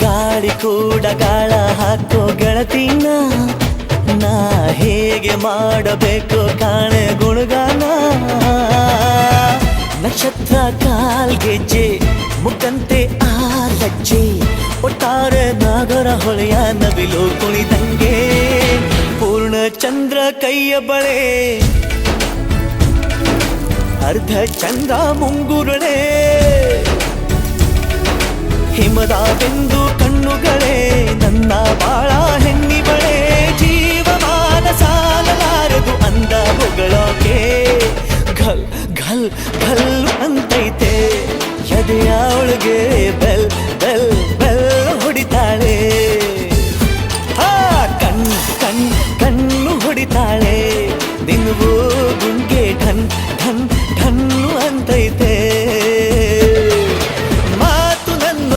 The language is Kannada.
ಗಾಳಿ ಕೂಡ ಗಾಳ ಹಾಕೋ ಗೆಳತಿನ ನಾ ಹೇಗೆ ಮಾಡಬೇಕು ಕಾಣೆ ಗುಣಗಾನ ನಕ್ಷತ್ರ ಕಾಲ್ಗೆಜ್ಜೆ ಮುಖಂತೆ ಆ ಲಜ್ಜೆ ಒಟ್ಟಾರೆ ನಾಗರ ಹೊಳೆಯ ನವಿಲು ಕುಣಿದಂಗೆ ಪೂರ್ಣ ಚಂದ್ರ ಕೈಯ ಬಳೆ ಅರ್ಧ ಚಂದ್ರ ಮುಂಗುರುಳೆ ಹಿಮದ ಬೆಂದು ಕಣ್ಣುಗಳೇ ನನ್ನ ಬಾಳ ಹೆಣ್ಣಿ ಬಳೆ ಜೀವಮಾನ ಸಾಲಲಾರದು ಅಂದ ಹೊಗಳೋಕೆ ಘಲ್ ಘಲ್ ಘಲ್ ಅಂತೈತೆ ಎದೆಯ ಒಳಗೆ ಬೆಲ್